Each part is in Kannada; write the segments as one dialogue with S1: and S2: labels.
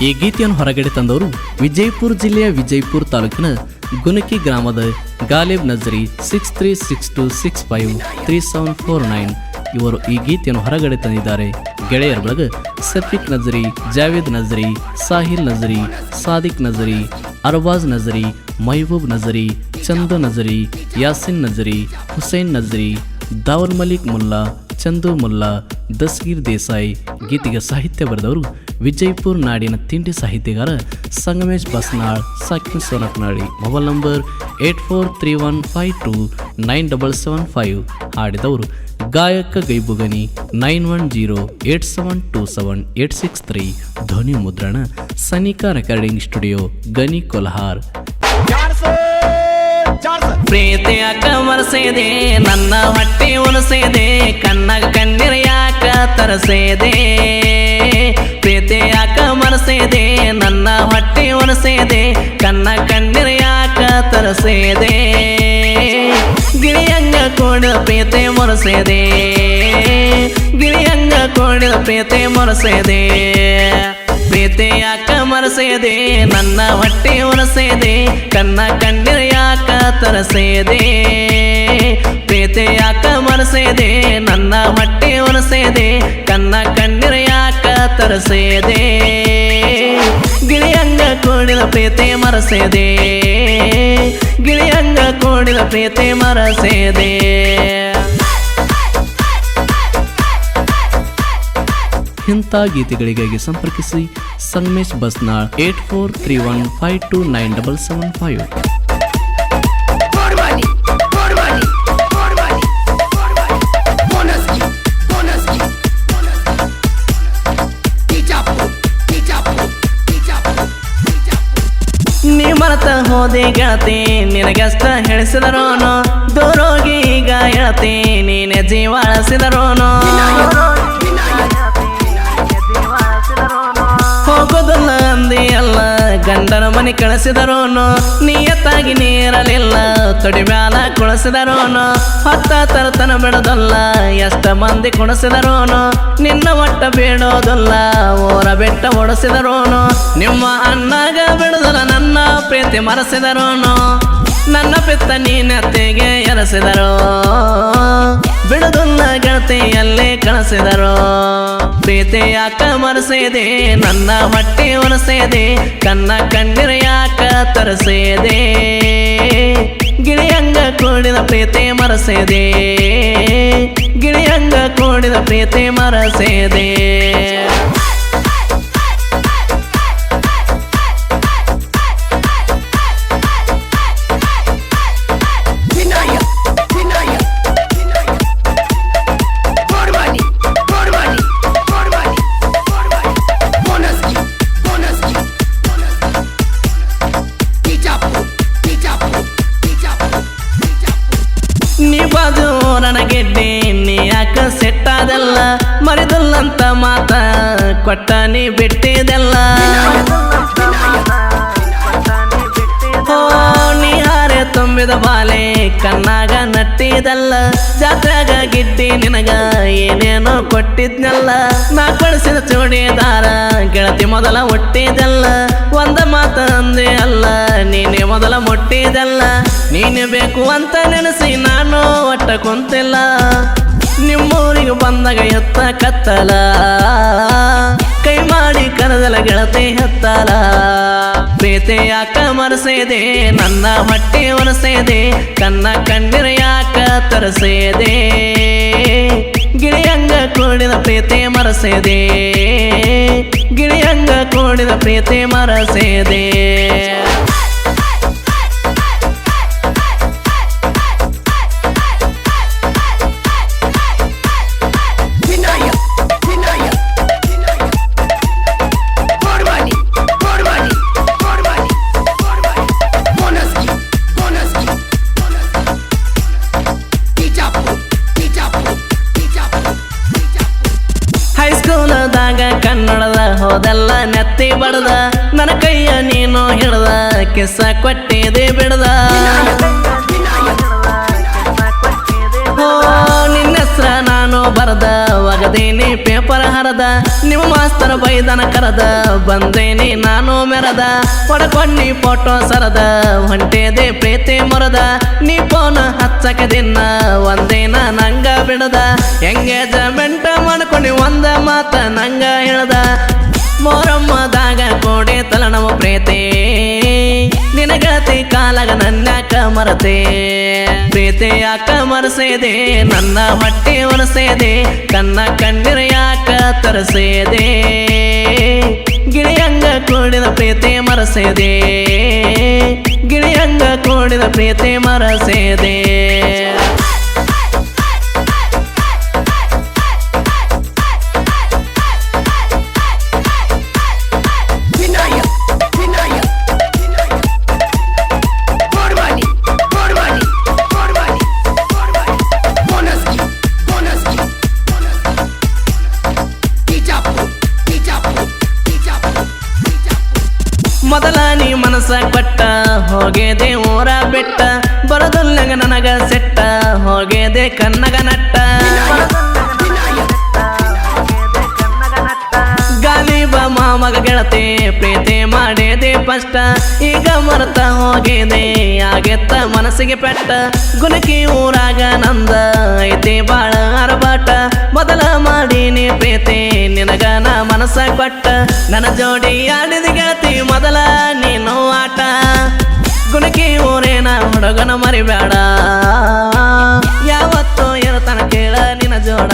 S1: ಈ ಗೀತೆಯನ್ನು ಹೊರಗಡೆ ತಂದವರು ವಿಜಯಪುರ ಜಿಲ್ಲೆಯ ವಿಜಯಪುರ ತಾಲೂಕಿನ ಗುನಕಿ ಗ್ರಾಮದ ಗಾಲಿಬ್ ನಜರಿ 6362653749 ಇವರು ಈ ಗೀತೆಯನ್ನು ಹೊರಗಡೆ ತಂದಿದ್ದಾರೆ. ಗೆಳೆಯರ ಬಳಗ ಸಫೀಕ್ ನಜರಿ, ಜಾವೇದ್ ನಜರಿ, ಸಾಹಿಲ್ ನಜರಿ, ಸಾದಿಕ್ ನಜರಿ, ಅರ್ವಾಜ್ ನಜರಿ, ಮಹಬೂಬ್ ನಜರಿ, ಚಂದು ನಜರಿ, ಯಾಸಿನ್ ನಜರಿ, ಹುಸೇನ್ ನಜರಿ, ದಾವಲ್ ಮಲಿಕ್ ಮುಲ್ಲಾ, ಚಂದು ಮುಲ್ಲಾ, ದಸ್ಗೀರ್ ದೇಸಾಯಿ. ಗೀತೆಗೆ ಸಾಹಿತ್ಯ ಬರೆದವರು ವಿಜಯಪುರ ನಾಡಿನ ತಿಂಡಿ ಸಾಹಿತ್ಯಗಾರ ಸಂಗಮೇಶ್ ಬಸ್ನಾಳ್, ಸಾಕಿನ್ ಸೋನಕ್ನಾಳಿ. Mobile number 8431529775. ಹಾಡಿದವರು ಗಾಯಕ ಗೈಬುಗನಿ 9108727863. ಧ್ವನಿ ಮುದ್ರಣ ಸನಿಕಾ ರೆಕಾರ್ಡಿಂಗ್ ಸ್ಟುಡಿಯೋ, ಗನಿ ಕೊಲ್ಹಾರ್. ಪ್ರೀತಿಯ ಕಮರ್ಸೇದೆ ನನ್ನ ಹೊಟ್ಟೆ ಉಣಸೇದೆ, ಕಣ್ಣಾಗ ಕಣ್ಣೀರ ಯಾಕ ತರಸೇದೆ. ಪ್ರೀತಿಯ ಕಮರ್ಸೇದೆ ನನ್ನ ಹೊಟ್ಟೆ ಉಣಸೇದೆ, ಕಣ್ಣ ಕಣ್ಣೀರ ಯಾಕ ತರಸೇದೆ. ಗಿಳಿಯಂಗ ಕೋಡಿದ ಪ್ರೀತಿ ಮೊರಸೇದೆ, ಗಿಳಿಯಂಗ ಕೋಡಿದ ಪ್ರೀತಿ ಮೊರಸೇದೆ. ಪ್ರೀತಿ ಯಾಕ ಮರಸೇದೆ ನನ್ನ ಹೊಟ್ಟೆ ಉಣಸೇದೆ, ಕಣ್ಣ ಕಣ್ಣೀರ ಯಾಕ ತರಸೇದೆ. ಪ್ರೀತಿ ಯಾಕ ಮರಸೇದೆ ನನ್ನ ಹೊಟ್ಟೆ ಉಣಸೇದೆ, ಕಣ್ಣ ಕಣ್ಣೀರ ಯಾಕ ತರಸೇದೆ. ಗಿಳಿಯಂಗ ಕೋಡಿದ ಪ್ರೀತಿ ಮರಸೇದೆ, ಗಿಳಿಯಂಗ ಕೋಡಿದ ಪ್ರೀತಿ ಮರಸೇದೆ. ಇಂಥ ಗೀತೆಗಳಿಗಾಗಿ ಸಂಪರ್ಕಿಸಿ ಸಂಗಮೇಶ್ ಬಸ್ನಾಳ್ 8431529775. ನೀ ಮರತ ಹೋದೆ ಗೆಳತಿ ನಿನಗಷ್ಟ ಹೇಳಿಸಿದರೋನು, ದೂರೋಗಿ ಈಗ ಹೇಳತಿ ನೀನೆ ಜೀವ ಅಳಿಸಿದರೋನು. ಹೋಗೋದಲ್ಲ ಅಂದಿ ಅಲ್ಲ ಗಂಡನ ಮನೆ ಕಳಿಸಿದರೋನು, ನಿಯತ್ತಾಗಿ ನೀರಲಿಲ್ಲ ತೊಡಿ ಮ್ಯಾಲ ಕುಣಿಸಿದರೋನು. ಹೊತ್ತ ತರತನ ಬಿಡೋದಲ್ಲ ಎಷ್ಟ ಮಂದಿ ಕುಣಿಸಿದರೋನು, ನಿನ್ನ ಒಟ್ಟ ಬೇಡೋದಲ್ಲ ಊರ ಬೆಟ್ಟ ಓಡಿಸಿದರೋನು. ನಿಮ್ಮ ಅಣ್ಣಗ ಬಿಡುದಲ್ಲ ನನ್ನ ಪ್ರೀತಿ ಮರೆಸಿದರೋನು, ನನ್ನ ಪಿತ್ತ ನೀನತ್ತೆಗೆ ಎರಸಿದರು. ಬಿಡುದಲ್ಲ ಗೆಳತಿಯಲ್ಲೇ ಕಳಿಸಿದರು. ಪ್ರೀತಿ ಯಾಕ ಮರೆಸೇದೆ ನನ್ನ ಹೊಟ್ಟೆ ಉಣಸೇದೆ, ಕಣ್ಣ ಕಣ್ಣೀರ ಯಾಕ ತರಸೇದೆ. ಗಿಳಿಯಂಗ ಕೂಡಿದ ಪ್ರೀತಿ ಮರೆಸೇದೆ, ಗಿಳಿಯಂಗ ಕೂಡಿದ ಪ್ರೀತಿ ಮರೆಸೇದೆ. ನೀ ಬಾಜು ನನಗೆಡ್ಡಿ ನೀ ಯಾಕ ಸೆಟ್ಟಾದಲ್ಲ, ಮರಿದಲ್ಲಂತ ಮಾತ ಕೊಟ್ಟ ನೀ ಬಿಟ್ಟಿದೆಲ್ಲ. ನೀ ಹಾರೆ ತುಂಬಿದ ಬಾಲೆ ಕಣ್ಣಾಗ ನಟ್ಟಿದಲ್ಲ, ಜಾತ್ರೆಗ ಗಿಡ್ಡಿ ನಿನಗ ಏನೇನೋ ಕೊಟ್ಟಿದ್ನಲ್ಲ. ನಾ ಕಳಿಸಿದ ಚೂಡಿದಾರ ಗೆಳತಿ ಮೊದಲ ಹುಟ್ಟಿದಲ್ಲ, ಒಂದ ಮಾತ ಅಂದೆ ಅಲ್ಲ ನೀನೆ ಮೊದಲ ಮುಟ್ಟಿದಲ್ಲ. ನೀನೆ ಬೇಕು ಅಂತ ನೆನೆಸಿ ನಾನು ಒಟ್ಟ ಕುಂತಿಲ್ಲ, ನಿಮ್ಮೂರಿಗೆ ಬಂದಾಗ ಎತ್ತ ಕತ್ತಲ ಕೈ ಮಾಡಿ ಕರೆದಲ ಗೆಳತಿ ಹತ್ತಲ. ಪ್ರೀತಿ ಯಾಕ ಮರೆಸೇದೆ ನನ್ನ ಹೊಟ್ಟೆ ಉಣಸೇದೆ, ಕಣ್ಣ ಕಣ್ಣೀರ ಯಾಕ ತರಸೇದೆ. ಗಿಳಿಯಂಗ ಕೂಡಿದ ಪ್ರೀತಿ ಮರೆಸೇದೆ, ಗಿಳಿಯಂಗ ಕೂಡಿದ ಪ್ರೀತಿ ಮರೆಸೇದೆ. ಹೈಸ್ಕೂಲದಾಗ ಕನ್ನಡದ ಹೋದಲ್ಲ ನೆತ್ತಿ ಬಡದ, ನನ್ನ ಕೈಯ ನೀನು ಹಿಡ್ದ ಕಿಸ್ಸ ಕೊಟ್ಟಿದೆ ಬಿಡದ. ನಿನ್ನ ಹೆಸ್ರ ನಾನು ಬರದ ಒಗದ ಬರದೇನಿ ಪೇಪರ್ ಹರದ ನಿಮ್ಮ ಮಾಸ್ತರ ಬೈದನ ಕರದ ಬಂದೇನಿ ನಾನು ಮೆರದ ಹೊಡಕೊಂಡಿ ಫೋಟೋ ಸರದ ಹೊಂಟೇದೆ ಪ್ರೀತಿ ಮರದ ನೀ ಫೋನ್ ಹಚ್ಚಕ ದಿನ ಒಂದೇನ ನಂಗ ಬಿಡದ ಎಂಗೇಜ್ಮೆಂಟ್ ಮಾಡ್ಕೊಂಡಿ ಒಂದ ಮಾತ ನಂಗ ಹೇಳ್ದ ಮೋರಮ್ಮದಾಗ ಕೋಡೆ ತಲನವ ಪ್ರೀತಿ ನಿನ ಗೆಳತಿ ಕಾಲಾಗ ನನ್ಯಾಕ ಮರತೆ ಪ್ರೀತಿ ಯಾಕ ಮರಸೇದೆ ನನ್ನ ಹೊಟ್ಟೆ ಒಲಸೇದೆ ಕನ್ನ ಕಣ್ಣಿರ ಯಾಕ ತರಸೇದೆ ಗಿಳಿಯಂಗ ಕೂಡಿದ ಪ್ರೀತಿ ಮರಸೇದೆ ಗಿಳಿಯಂಗ ಕೂಡಿದ ಪ್ರೀತಿ ಮರಸೇದೆ ಮೊದಲ ನೀ ಮನಸ ಕೊಟ್ಟ ಹೋಗೇದೆ ಊರ ಬೆಟ್ಟ ಬರದಲ್ಲಂಗ ನನಗ ಸೆಟ್ಟ ಹೋಗೇದೆ ಕನ್ನಗ ನಟ್ಟ ಗಾಲಿಬ ಮಾಮಗ ಗೆಳತಿ ಪ್ರೀತಿ ಮಾಡೇದೆ ಫಸ್ಟ್ ಈಗ ಮರತ ಹೋಗೇದೆ ಆಗೆತ್ತ ಮನಸ್ಸಿಗೆ ಪೆಟ್ಟ ಗುಣಕಿ ಊರಾಗ ನಂದ ಐತಿ ಬಾಳ ಅರಬಾಟ ಮೊದಲ ಮಾಡೀನಿ ಪ್ರೀತಿ ನಿನಗ ನಾ ಮನಸ್ಸ ಕೊಟ್ಟ ನನ್ನ ಜೋಡಿ ಆಡಿದ ಗೆಳತಿ ಮೊದಲ ನೀನು ಆಟ ಗುಣಕಿ ಊರೇನ ಹುಡುಗನ ಮರಿಬೇಡ ಯಾವತ್ತೋ ಇರತನ ಕೇಳ ನಿನ ಜೋಡ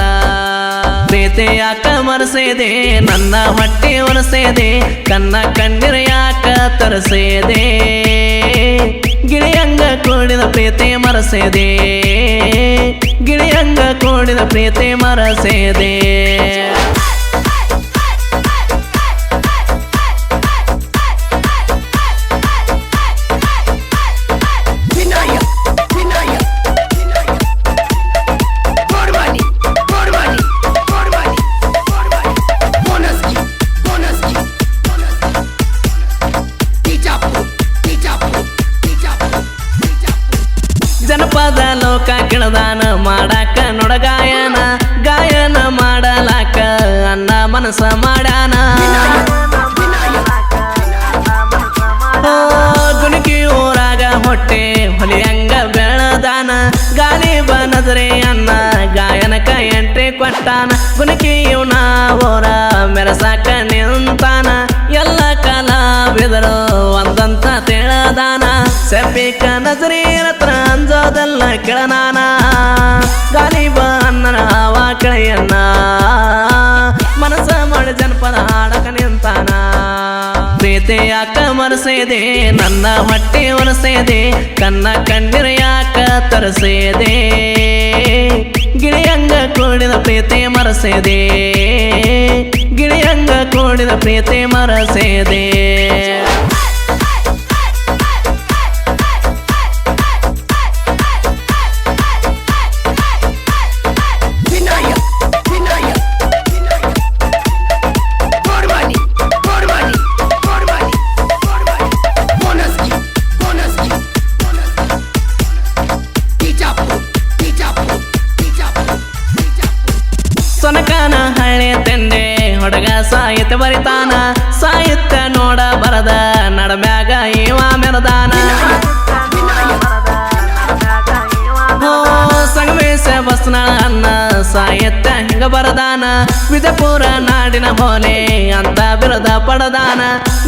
S1: ಪ್ರೀತಿ ಯಾಕ ಮರಸೇದೆ ನನ್ನ ಹೊಟ್ಟೆ ಒಲಸೇದೆ ಕನ್ನ ಕಣ್ಣಿರ ಯಾಕ ತರಸೇದೆ ಗಿಳಿಯಂಗ ಕೂಡಿದ ಪ್ರೀತಿ ಮರಸೇದೆ ಗಿಳಿಯಂಗ ಕೂಡಿದ ಪ್ರೀತಿ ಮರಸೇದೆ ಜನಪದ ಲೋಕ ಕೆಳದಾನ ಮಾಡಾಕ ನೊಡಗಾಯನ ಗಾಯನ ಮಾಡಲಾಕ ಅನ್ನ ಮನಸ ಮಾಡ್ಯಾನ ಗುಣಕಿ ಊರಾಗ ಹೊಟ್ಟೆ ಹೊಲಿಯಂಗ ಬೆಳದಾನ ಗಾಲಿಬ ನಜರೆ ಅನ್ನ ಗಾಯನಕ ಎಂಟ್ರಿ ಕೊಟ್ಟಾನ ಗುಣಕಿ ಇವನ ಓರ ಮೆರಸಾಕ ನಿಂತಾನ ಎಲ್ಲ ಕಲಾವಿದರು ಒಂದಂತ ತಿಳದಾನ ಸೆಪಿಕ ನಜರಿ ರತ್ರ ಅಂಜೋದಲ್ಲ ಕೆಳನಾನ ಗಾಲಿಬ ಅನ್ನನ ಹಾವ ಕೆಳೆಯನ್ನ ಮನಸ ಮಾಡಿ ಜನಪದ ಹಾಡಕ ನಿಂತಾನ ಪ್ರೀತಿ ಯಾಕ ಮರಸೇದೆ ನನ್ನ ಹೊಟ್ಟೆ ಒಲಸೇದೆ ಕನ್ನ ಕಣ್ಣಿರ ಯಾಕ ತರಸೇದೆ ಗಿಳಿಯಂಗ ಕೂಡಿದ ಪ್ರೀತಿ ಮರಸೇದೆ ಗಿಳಿಯಂಗ ಕೂಡಿದ ಪ್ರೀತಿ ಮರಸೇದೆ ಸೊನಕನ ಹಳೆ ತೆಂಡೆ ಹುಡುಗ ಸಾಹಿತ್ಯ ಬರಿತಾನ ಸಾಹಿತ್ಯ ನೋಡ ಬರದ ನಡಮ್ಯಾಗ ಇವ ಮೆರದಾನ ಸಂಗಮೇಶ ಬಸ್ನ ಅನ್ನ ಸಾಹಿತ್ಯ ಹಿಂಗ ಬರದಾನ ವಿಜಯಪುರ ನಾಡಿನ ಬೋಲೆ ಅಂತ ಬಿರುದ ಪಡದಾನ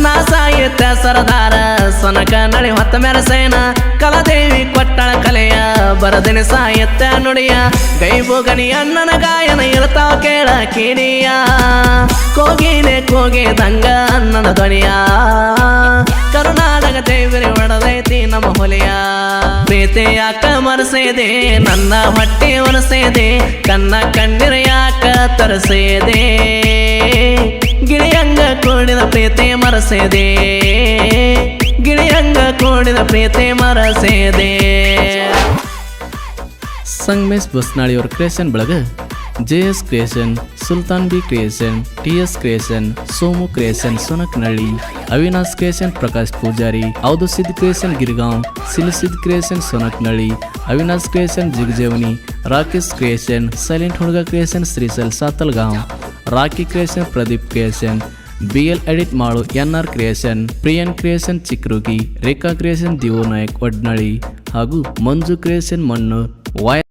S1: ನಾ ಸಾಹಿತ್ಯ ಸರದಾರ ಸೊನಕ ನಳಿ ಹೊತ್ತ ಮೆರಸೇನ ಕಲಾದೇವಿ ಕೊಟ್ಟಳ ಕಲೆಯ ಬರದಿನ ಸಾಹಿತ್ಯ ನುಡಿಯ ಗೈಬು ಗನಿ ಅಣ್ಣನ ಗಾಯನ ಇರ್ತಾವ ಕೇಳ ಕಿಡಿಯ ಕೋಗಿಲೆ ಕೋಗಿದಂಗ ಅನ್ನನ ಧ್ವನಿಯ ಕರುನಾಟಕ ದೇವರಿ ಹೊಡೆದೈತಿ ನಮ್ಮ ಹೊಲೆಯ ಪ್ರೀತಿ ಯಾಕ ಮರಸೇದೆ ನನ್ನ ಹೊಟ್ಟೆ ಒಲಸೇದೆ ಕನ್ನ ಕಣ್ಣಿರ ಯಾಕ ತರಸೇದೆ ಗಿಳಿಯಂಗ ಕೂಡಿದ ಪ್ರೀತಿ ಮರಸೇದೆ ಗಿಳಿಯಂಗ ಕೂಡಿದ ಪ್ರೀತಿ ಮರಸೇದೆ ಸಂಗಮೇಶ್ ಬಸ್ನಾಳಿಯವ್ರ ಕ್ರಿಯೇಷನ್ ಬಳಗ JS creation, Sultan B creation, TS creation, Somu creation Sonaknalli, Avinash creation Prakash Pujari, Audusid creation Girgaon, Silisid creation Sonaknalli, Avinash creation Jigajevani, Rakesh creation, silent ಹುಡುಗ creation Shrisal Satalgaon, Rocky creation Pradeep creation, BL edit Malu NR creation, Priyan creation Chikrugi, Rekha creation ದಿವೋ ನಾಯಕ್ ವಡ್ನಳ್ಳಿ ಹಾಗೂ ಮಂಜು ಕ್ರಿಯೇಷನ್ ಮಣ್ಣು,